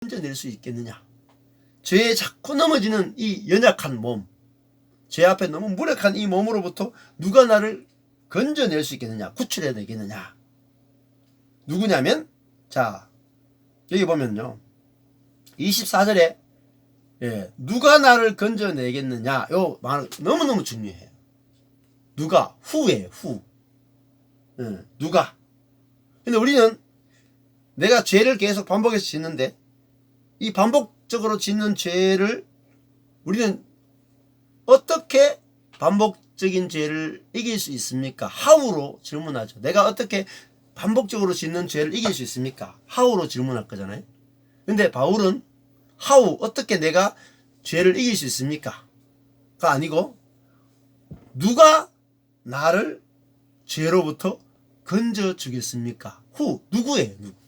건져낼 수 있겠느냐? 죄에 자꾸 넘어지는 이 연약한 몸, 죄 앞에 너무 무력한 이 몸으로부터 누가 나를 건져낼 수 있겠느냐? 구출해내겠느냐? 누구냐면, 자, 여기 보면요. 24절에 누가 나를 건져내겠느냐? 요 말 너무너무 중요해요. 누가? 후예요, 후. 누가? 근데 우리는 내가 죄를 계속 반복해서 짓는데 이 반복적으로 짓는 죄를 우리는 어떻게 반복적인 죄를 이길 수 있습니까? how로 질문하죠. 내가 어떻게 반복적으로 짓는 죄를 이길 수 있습니까? how로 질문할 거잖아요. 근데 바울은 how, 어떻게 내가 죄를 이길 수 있습니까? 가 아니고 누가 나를 죄로부터 건져 주겠습니까? who, 누구예요? 누구?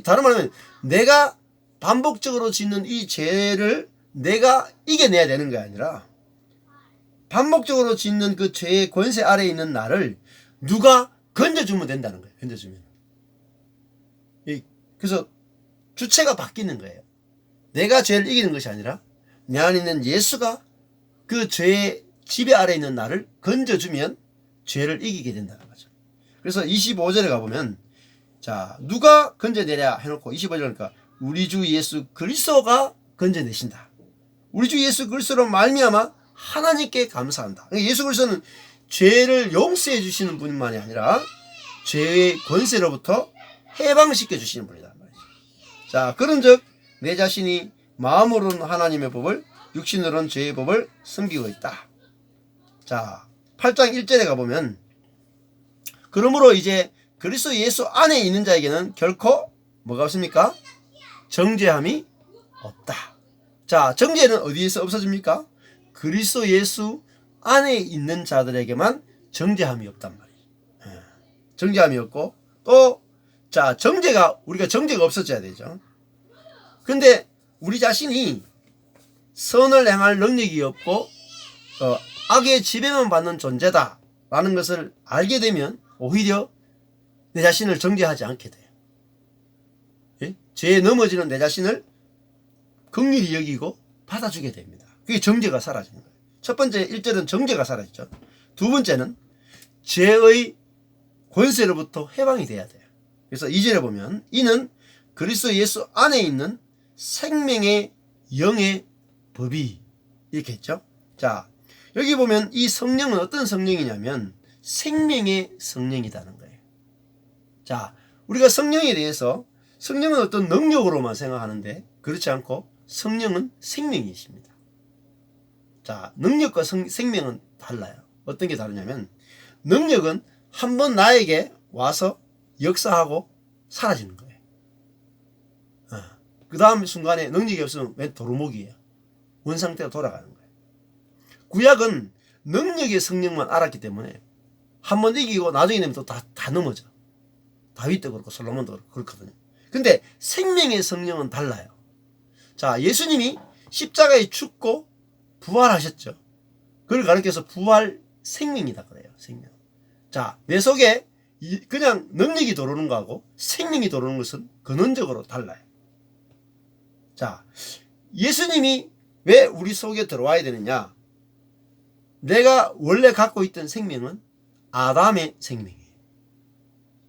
다른 말하면 내가 반복적으로 짓는 이 죄를 내가 이겨내야 되는 게 아니라 반복적으로 짓는 그 죄의 권세 아래에 있는 나를 누가 건져주면 된다는 거예요. 건져주면. 그래서 주체가 바뀌는 거예요. 내가 죄를 이기는 것이 아니라 내 안에 있는 예수가 그 죄의 지배 아래에 있는 나를 건져주면 죄를 이기게 된다는 거죠. 그래서 25절에 가보면 자, 누가 건져내랴 해놓고 25절이니까 우리 주 예수 그리스도가 건져내신다. 우리 주 예수 그리스도로 말미암아 하나님께 감사한다. 예수 그리스도는 죄를 용서해 주시는 분만이 아니라 죄의 권세로부터 해방시켜 주시는 분이다. 자, 그런즉 내 자신이 마음으로는 하나님의 법을, 육신으로는 죄의 법을 섬기고 있다. 자, 8장 1절에 가보면 그러므로 이제 그리스도 예수 안에 있는 자에게는 결코 뭐가 없습니까? 정죄함이 없다. 자, 정죄는 어디에서 없어집니까? 그리스도 예수 안에 있는 자들에게만 정죄함이 없단 말이에요. 정죄함이 없고 또 자, 우리가 정죄가 없어져야 되죠. 근데 우리 자신이 선을 행할 능력이 없고 악의 지배만 받는 존재다 라는 것을 알게 되면 오히려 내 자신을 정죄하지 않게 돼요. 예? 죄에 넘어지는 내 자신을 긍휼히 여기고 받아주게 됩니다. 그게 정죄가 사라지는 거예요. 첫 번째 1절은 정죄가 사라지죠. 두 번째는 죄의 권세로부터 해방이 돼야 돼요. 그래서 2절에 보면 이는 그리스도 예수 안에 있는 생명의 영의 법이 이렇게 했죠. 자, 여기 보면 이 성령은 어떤 성령이냐면 생명의 성령이라는 거예요. 자, 우리가 성령에 대해서 성령은 어떤 능력으로만 생각하는데 그렇지 않고 성령은 생명이십니다. 자, 능력과 생명은 달라요. 어떤 게 다르냐면 능력은 한번 나에게 와서 역사하고 사라지는 거예요. 그 다음 순간에 능력이 없으면 웬 도루묵이에요. 원상태가 돌아가는 거예요. 구약은 능력의 성령만 알았기 때문에 한번 이기고 나중에 되면 또 다 넘어져. 다윗도 그렇고 솔로몬도 그렇고 그렇거든요. 근데 생명의 성령은 달라요. 자, 예수님이 십자가에 죽고 부활하셨죠. 그걸 가르쳐서 부활 생명이다 그래요. 생명. 자, 내 속에 그냥 능력이 들어오는 거하고 생명이 들어오는 것은 근원적으로 달라요. 자, 예수님이 왜 우리 속에 들어와야 되느냐? 내가 원래 갖고 있던 생명은 아담의 생명이에요.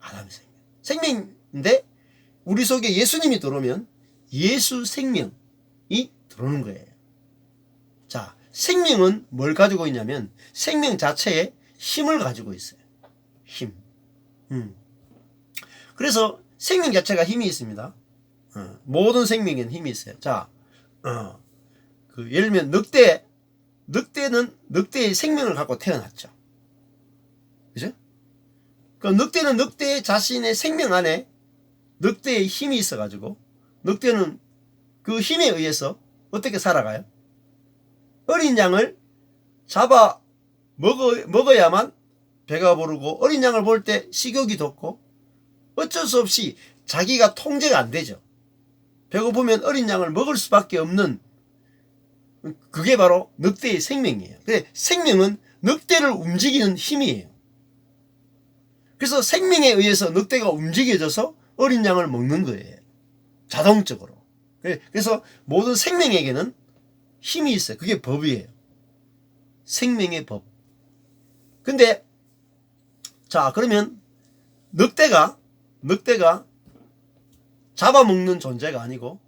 아담의 생명. 생명인데 우리 속에 예수님이 들어오면 예수 생명이 들어오는 거예요. 자, 생명은 뭘 가지고 있냐면 생명 자체에 힘을 가지고 있어요. 힘. 그래서 생명 자체가 힘이 있습니다. 모든 생명에는 힘이 있어요. 자, 예를 들면 늑대는 늑대의 생명을 갖고 태어났죠. 그죠? 그 늑대는 늑대 자신의 생명 안에 늑대의 힘이 있어가지고 늑대는 그 힘에 의해서 어떻게 살아가요? 어린 양을 잡아 먹어야만 배가 부르고 어린 양을 볼 때 식욕이 돋고 어쩔 수 없이 자기가 통제가 안 되죠. 배고프면 어린 양을 먹을 수밖에 없는 그게 바로 늑대의 생명이에요. 그래, 생명은 늑대를 움직이는 힘이에요. 그래서 생명에 의해서 늑대가 움직여져서 어린 양을 먹는 거예요. 자동적으로. 그래서 모든 생명에게는 힘이 있어요. 그게 법이에요. 생명의 법. 근데 자, 그러면 늑대가 잡아먹는 존재가 아니고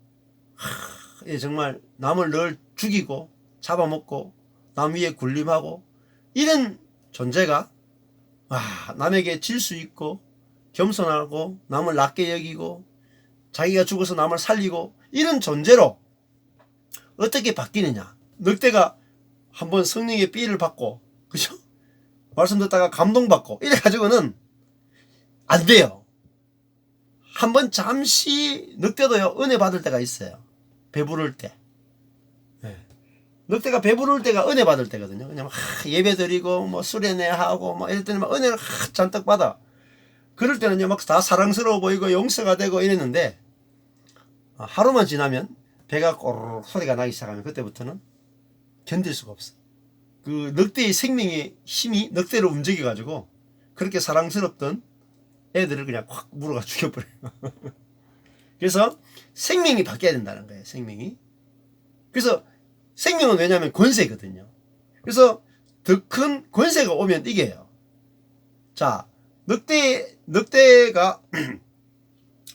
정말 남을 늘 죽이고 잡아먹고 남 위에 군림하고 이런 존재가 남에게 질 수 있고 겸손하고 남을 낮게 여기고 자기가 죽어서 남을 살리고 이런 존재로 어떻게 바뀌느냐. 늑대가 한번 성령의 삐를 받고 그죠? 말씀 듣다가 감동받고 이래 가지고는 안 돼요. 한번 잠시 늑대도요 은혜 받을 때가 있어요. 배부를 때. 늑대가 배부를 때가 은혜 받을 때거든요. 그냥 예배 드리고 뭐 수련회 하고 뭐 이럴 때는 막 은혜를 잔뜩 받아. 그럴 때는요 막 다 사랑스러워 보이고 용서가 되고 이랬는데 하루만 지나면 배가 꼬르륵 소리가 나기 시작하면 그때부터는 견딜 수가 없어. 그 늑대의 생명의 힘이 늑대를 움직여 가지고 그렇게 사랑스럽던 애들을 그냥 확 물어가 죽여버려요. 그래서 생명이 바뀌어야 된다는 거예요. 생명이. 그래서 생명은 왜냐하면 권세거든요. 그래서 더 큰 권세가 오면 이겨요. 자, 늑대가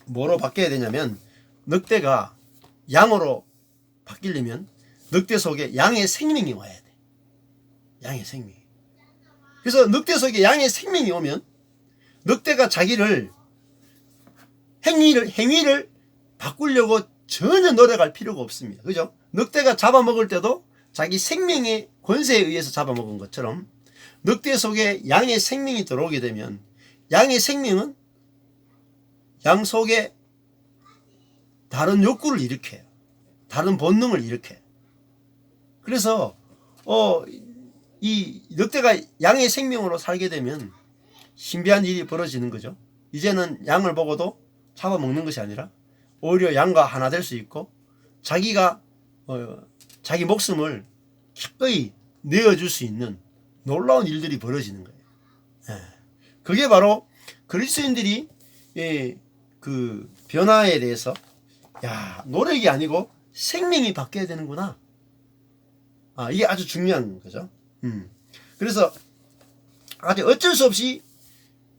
뭐로 바뀌어야 되냐면 늑대가 양으로 바뀌려면 늑대 속에 양의 생명이 와야 돼. 양의 생명이. 그래서 늑대 속에 양의 생명이 오면 늑대가 자기를 행위를 바꾸려고 전혀 노력할 필요가 없습니다. 그죠? 늑대가 잡아먹을 때도 자기 생명의 권세에 의해서 잡아먹은 것처럼 늑대 속에 양의 생명이 들어오게 되면 양의 생명은 양 속에 다른 욕구를 일으켜요. 다른 본능을 일으켜요. 그래서 이 늑대가 양의 생명으로 살게 되면 신비한 일이 벌어지는 거죠. 이제는 양을 보고도 잡아먹는 것이 아니라 오히려 양과 하나 될 수 있고 자기가 자기 목숨을 기꺼이 내어줄 수 있는 놀라운 일들이 벌어지는 거예요. 그게 바로 그리스도인들이 그 변화에 대해서 노력이 아니고 생명이 바뀌어야 되는구나. 이게 아주 중요한 거죠. 그래서 아주 어쩔 수 없이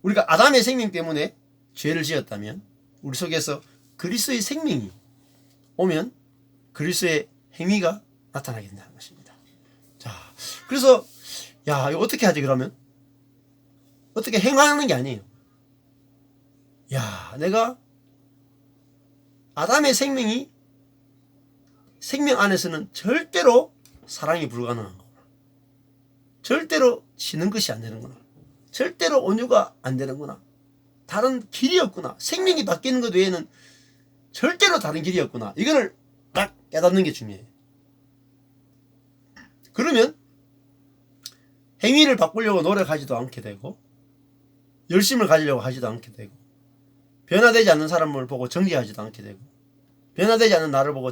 우리가 아담의 생명 때문에 죄를 지었다면 우리 속에서 그리스도의 생명이 오면 그리스도의 행위가 나타나게 된다는 것입니다. 자, 그래서 이거 어떻게 하지 그러면? 어떻게 행하는 게 아니에요. 내가 아담의 생명 안에서는 절대로 사랑이 불가능한 거구나. 절대로 지는 것이 안 되는구나. 절대로 온유가 안 되는구나. 다른 길이 없구나. 생명이 바뀌는 것 외에는 절대로 다른 길이 없구나. 이거를 딱 깨닫는 게 중요해요. 그러면 행위를 바꾸려고 노력하지도 않게 되고 열심을 가지려고 하지도 않게 되고 변화되지 않는 사람을 보고 정죄하지도 않게 되고 변화되지 않는 나를 보고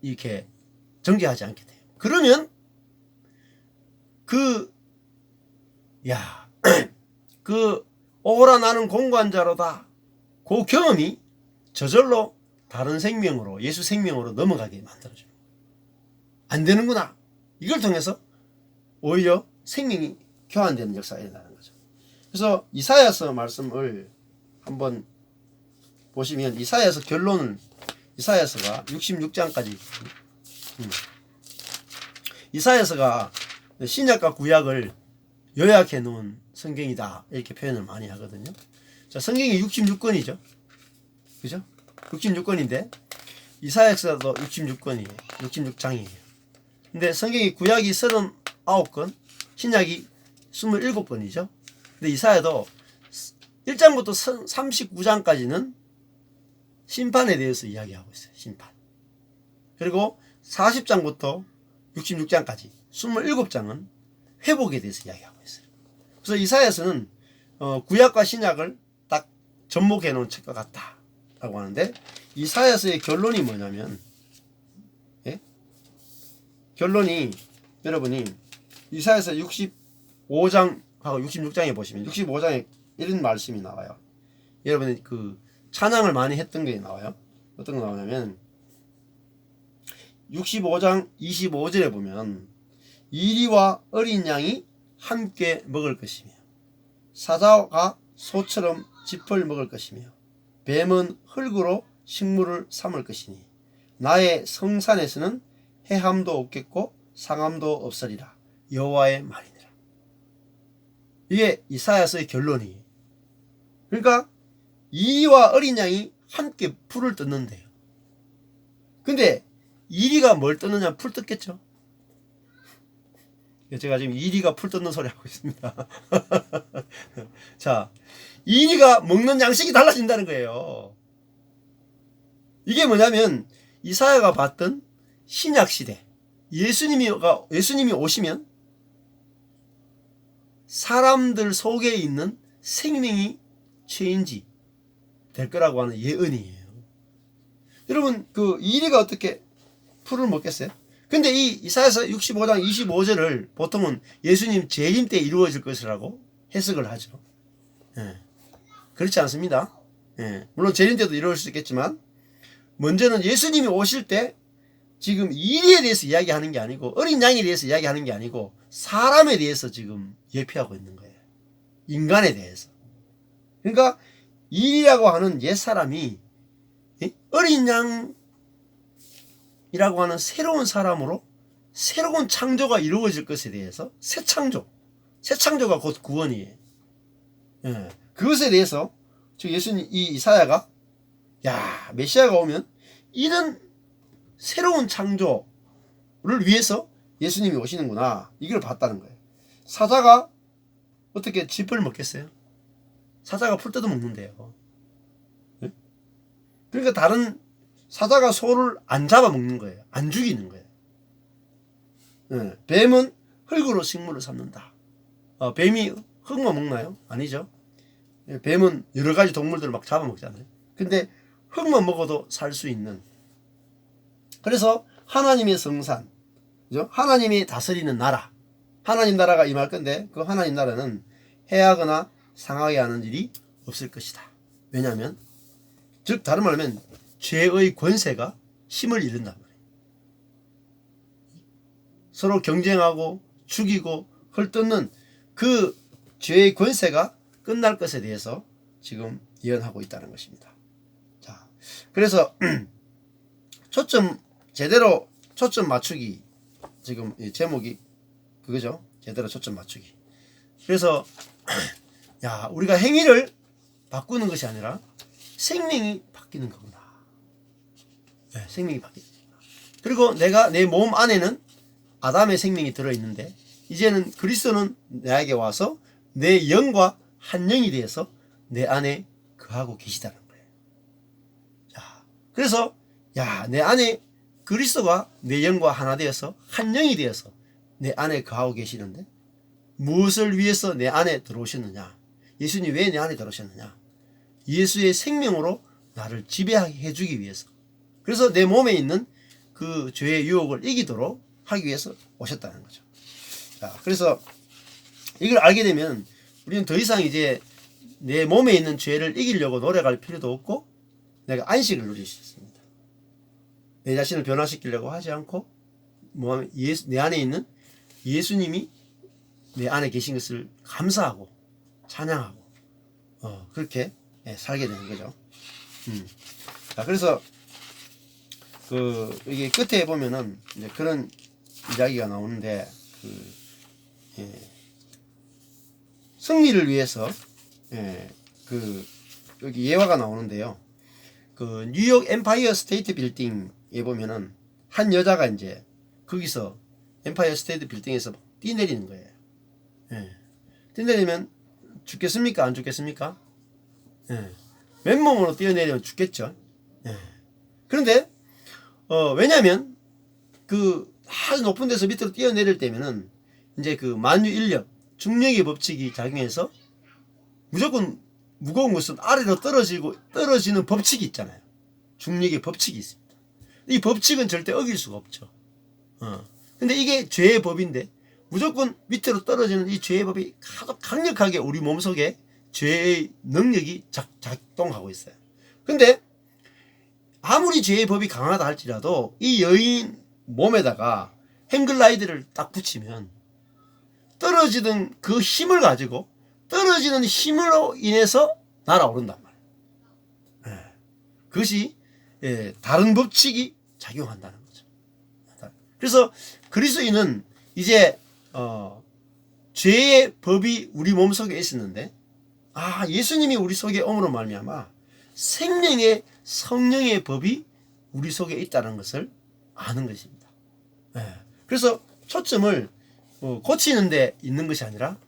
이렇게 정죄하지 않게 돼요. 그러면 오라 나는 공고한 자로다. 그 경험이 저절로 다른 생명으로 예수 생명으로 넘어가게 만들어줘요. 안 되는구나. 이걸 통해서 오히려 생명이 교환되는 역사가 일어나는 거죠. 그래서 이사야서 말씀을 한번 보시면 이사야서 결론을 이사야서가 66장까지 이사야서가 신약과 구약을 요약해 놓은 성경이다 이렇게 표현을 많이 하거든요. 자, 성경이 66권이죠. 그죠? 66권인데 이사야서도 66권이에요. 66장이에요. 근데 성경이 구약이 39권, 신약이 27권이죠. 근데 이사야도 1장부터 39장까지는 심판에 대해서 이야기하고 있어요. 심판. 그리고 40장부터 66장까지 27장은 회복에 대해서 이야기하고 있어요. 그래서 이사야서는 구약과 신약을 딱 접목해 놓은 책과 같다라고 하는데 이사야서의 결론이 뭐냐면 결론이 여러분이 이사야서 65장하고 66장에 보시면 65장에 이런 말씀이 나와요. 여러분이 그 찬양을 많이 했던 게 나와요. 어떤 거 나오냐면 65장 25절에 보면 이리와 어린 양이 함께 먹을 것이며 사자가 소처럼 짚을 먹을 것이며 뱀은 흙으로 식물을 삼을 것이니 나의 성산에서는 해함도 없겠고 상함도 없으리라. 여호와의 말이니라. 이게 이사야서의 결론이에요. 그러니까 이리와 어린 양이 함께 풀을 뜯는데요. 근데 이리가 뭘 뜯느냐? 풀 뜯겠죠. 제가 지금 이리가 풀 뜯는 소리 하고 있습니다. 자, 이리가 먹는 양식이 달라진다는 거예요. 이게 뭐냐면 이사야가 봤던 신약 시대 예수님이 오시면 사람들 속에 있는 생명이 체인지 될 거라고 하는 예언이에요. 여러분 그 이리가 어떻게 풀을 먹겠어요? 근데 이 이사야서 65장 25절을 보통은 예수님 재림 때 이루어질 것이라고 해석을 하죠. 예. 그렇지 않습니다. 예. 물론 재림 때도 이루어질 수 있겠지만 먼저는 예수님이 오실 때 지금 이리에 대해서 이야기하는 게 아니고 어린 양에 대해서 이야기하는 게 아니고 사람에 대해서 지금 예표하고 있는 거예요. 인간에 대해서. 그러니까 이리라고 하는 옛사람이 어린 양이라고 하는 새로운 사람으로 새로운 창조가 이루어질 것에 대해서 새 창조가 곧 구원이에요. 예. 그것에 대해서 즉 예수님 이 이사야가 야 메시아가 오면 이런 새로운 창조를 위해서 예수님이 오시는구나 이걸 봤다는 거예요. 사자가 어떻게 짚을 먹겠어요? 사자가 풀 뜯어 먹는데요. 예? 그러니까 다른 사자가 소를 안 잡아먹는 거예요. 안 죽이는 거예요. 예. 뱀은 흙으로 식물을 삼는다. 뱀이 흙만 먹나요? 아니죠. 예. 뱀은 여러 가지 동물들을 막 잡아먹잖아요. 근데 흙만 먹어도 살 수 있는. 그래서 하나님의 성산, 그죠? 하나님이 다스리는 나라, 하나님 나라가 임할 건데 그 하나님 나라는 해하거나 상하게 하는 일이 없을 것이다. 왜냐하면 즉 다른 말로 하면 죄의 권세가 힘을 잃는단 말이에요. 서로 경쟁하고 죽이고 헐뜯는 그 죄의 권세가 끝날 것에 대해서 지금 예언하고 있다는 것입니다. 자, 그래서 제대로 초점 맞추기 지금 이 제목이 그거죠. 제대로 초점 맞추기. 그래서 야 우리가 행위를 바꾸는 것이 아니라 생명이 바뀌는 거구나. 네, 생명이 바뀌는 거구나. 그리고 내가 내 몸 안에는 아담의 생명이 들어있는데 이제는 그리스도는 내게 와서 내 영과 한 영이 되어서 내 안에 거하고 계시다는 거예요. 자, 그래서 야 내 안에 그리스도가 내 영과 하나 되어서 한 영이 되어서 내 안에 거하고 계시는데 무엇을 위해서 내 안에 들어오셨느냐? 예수님 왜 내 안에 들어오셨느냐? 예수의 생명으로 나를 지배하게 해주기 위해서. 그래서 내 몸에 있는 그 죄의 유혹을 이기도록 하기 위해서 오셨다는 거죠. 자, 그래서 이걸 알게 되면 우리는 더 이상 이제 내 몸에 있는 죄를 이기려고 노력할 필요도 없고 내가 안식을 누릴 수 있습니다. 내 자신을 변화시키려고 하지 않고 내 안에 있는 예수님이 내 안에 계신 것을 감사하고 찬양하고 그렇게 살게 되는 거죠. 자, 그래서 이게 끝에 보면은 이제 그런 이야기가 나오는데 승리를 위해서 여기 예화가 나오는데요. 그 뉴욕 엠파이어 스테이트 빌딩에 보면은 한 여자가 이제 거기서 엠파이어 스테이트 빌딩에서 뛰내리는 거예요. 뛰내리면 죽겠습니까? 안 죽겠습니까? 맨몸으로 뛰어내리면 죽겠죠. 그런데 왜냐면 그 아주 높은 데서 밑으로 뛰어내릴 때면은 이제 그 만유인력 중력의 법칙이 작용해서 무조건 무거운 것은 아래로 떨어지는 법칙이 있잖아요. 중력의 법칙이 있습니다. 이 법칙은 절대 어길 수가 없죠. 근데 이게 죄의 법인데 무조건 밑으로 떨어지는 이 죄의 법이 아주 강력하게 우리 몸속에 죄의 능력이 작동하고 있어요. 근데 아무리 죄의 법이 강하다 할지라도 이 여인 몸에다가 행글라이드를 딱 붙이면 떨어지던 그 힘을 가지고 떨어지는 힘으로 인해서 날아오른단 말이에요. 예. 그것이 다른 법칙이 작용한다는 거죠. 그래서 그리스도인은 이제 죄의 법이 우리 몸속에 있었는데 예수님이 우리 속에 옴으로 말미암아 생명의 성령의 법이 우리 속에 있다는 것을 아는 것입니다. 그래서 초점을 고치는 데 있는 것이 아니라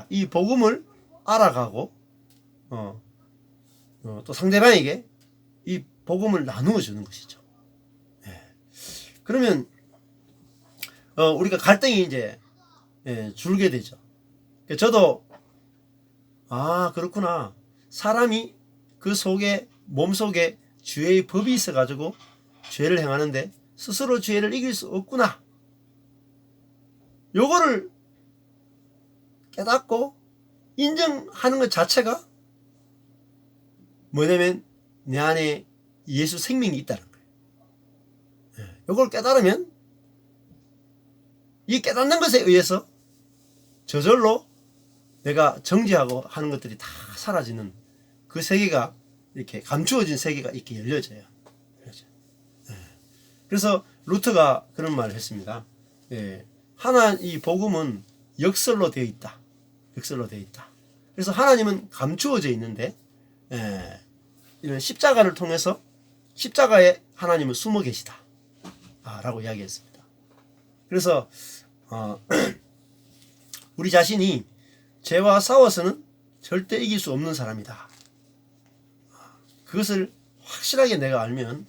이 복음을 알아가고 또 상대방에게 이 복음을 나누어 주는 것이죠. 그러면 우리가 갈등이 이제 줄게 되죠. 저도 그렇구나. 사람이 그 속에 몸속에 죄의 법이 있어 가지고 죄를 행하는데 스스로 죄를 이길 수 없구나. 요거를 깨닫고 인정하는 것 자체가 뭐냐면 내 안에 예수 생명이 있다는 거예요. 요걸 깨달으면 이 깨닫는 것에 의해서 저절로 내가 정죄하고 하는 것들이 다 사라지는 그 세계가 이렇게 감추어진 세계가 이렇게 열려져요. 그래서 루터가 그런 말을 했습니다. 이 복음은 역설로 되어 있다. 역설로 되어 있다. 그래서 하나님은 감추어져 있는데 이런 십자가를 통해서 십자가에 하나님은 숨어 계시다. 라고 이야기했습니다. 그래서 우리 자신이 죄와 싸워서는 절대 이길 수 없는 사람이다. 그것을 확실하게 내가 알면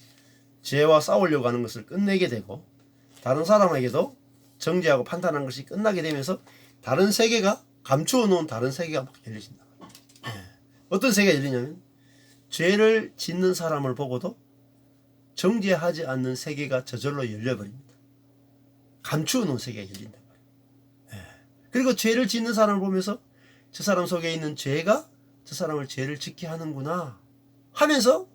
죄와 싸우려고 하는 것을 끝내게 되고 다른 사람에게도 정죄하고 판단하는 것이 끝나게 되면서 다른 세계가 감추어 놓은 다른 세계가 막 열려진다. 어떤 세계가 열리냐면 죄를 짓는 사람을 보고도 정죄하지 않는 세계가 저절로 열려버립니다. 감추어 놓은 세계가 열린단 말이에요. 그리고 죄를 짓는 사람을 보면서 저 사람 속에 있는 죄가 저 사람을 죄를 짓게 하는구나 하면서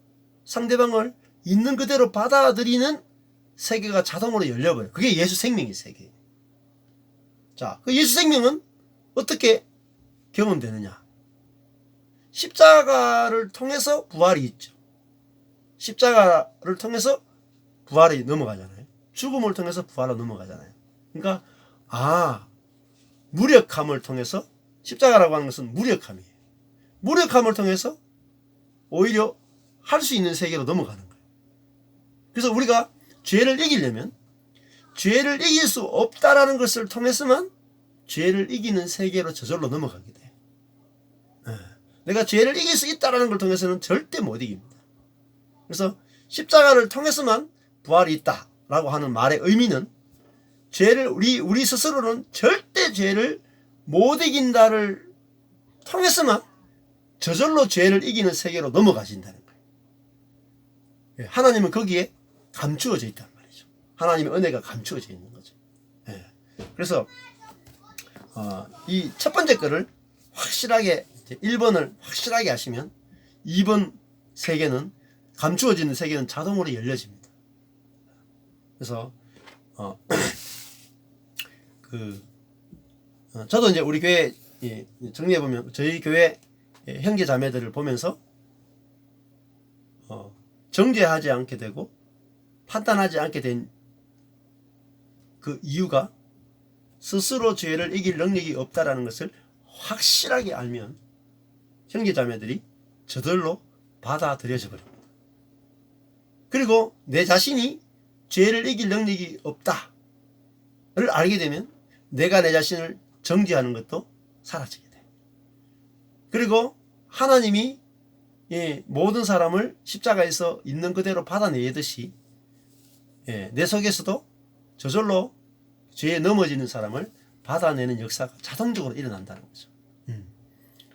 상대방을 있는 그대로 받아들이는 세계가 자동으로 열려버려요. 그게 예수 생명의 세계예요. 자, 그 예수 생명은 어떻게 경험되느냐? 십자가를 통해서 부활이 있죠. 십자가를 통해서 부활이 넘어가잖아요. 죽음을 통해서 부활로 넘어가잖아요. 그러니까 무력함을 통해서 십자가라고 하는 것은 무력함이에요. 무력함을 통해서 오히려 할 수 있는 세계로 넘어가는 거예요. 그래서 우리가 죄를 이기려면 죄를 이길 수 없다라는 것을 통해서만 죄를 이기는 세계로 저절로 넘어가게 돼요. 내가 죄를 이길 수 있다라는 걸 통해서는 절대 못 이깁니다. 그래서 십자가를 통해서만 부활이 있다라고 하는 말의 의미는 죄를 우리 스스로는 절대 죄를 못 이긴다를 통해서만 저절로 죄를 이기는 세계로 넘어가신다는 거예요. 하나님은 거기에 감추어져 있단 말이죠. 하나님의 은혜가 감추어져 있는 거죠. 그래서 이 첫 번째 거를 확실하게 1번을 확실하게 하시면 2번 세계는 감추어지는 세계는 자동으로 열려집니다. 그래서 저도 이제 우리 교회 정리해 보면 저희 교회 형제 자매들을 보면서 정죄하지 않게 되고 판단하지 않게 된 그 이유가 스스로 죄를 이길 능력이 없다라는 것을 확실하게 알면 형제 자매들이 저절로 받아들여져 버립니다. 그리고 내 자신이 죄를 이길 능력이 없다를 알게 되면 내가 내 자신을 정죄하는 것도 사라지게 돼요. 그리고 하나님이 모든 사람을 십자가에서 있는 그대로 받아내듯이 내 속에서도 저절로 죄에 넘어지는 사람을 받아내는 역사가 자동적으로 일어난다는 거죠.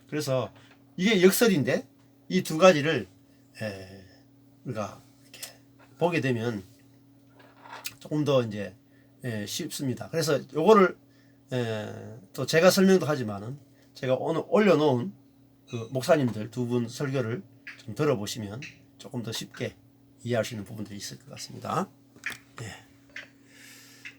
그래서 이게 역설인데 이 두 가지를 우리가 이렇게 보게 되면 조금 더 이제 쉽습니다. 그래서 요거를 또 제가 설명도 하지만은 제가 오늘 올려놓은 그 목사님들 두 분 설교를 좀 들어보시면 조금 더 쉽게 이해할 수 있는 부분들이 있을 것 같습니다. 예.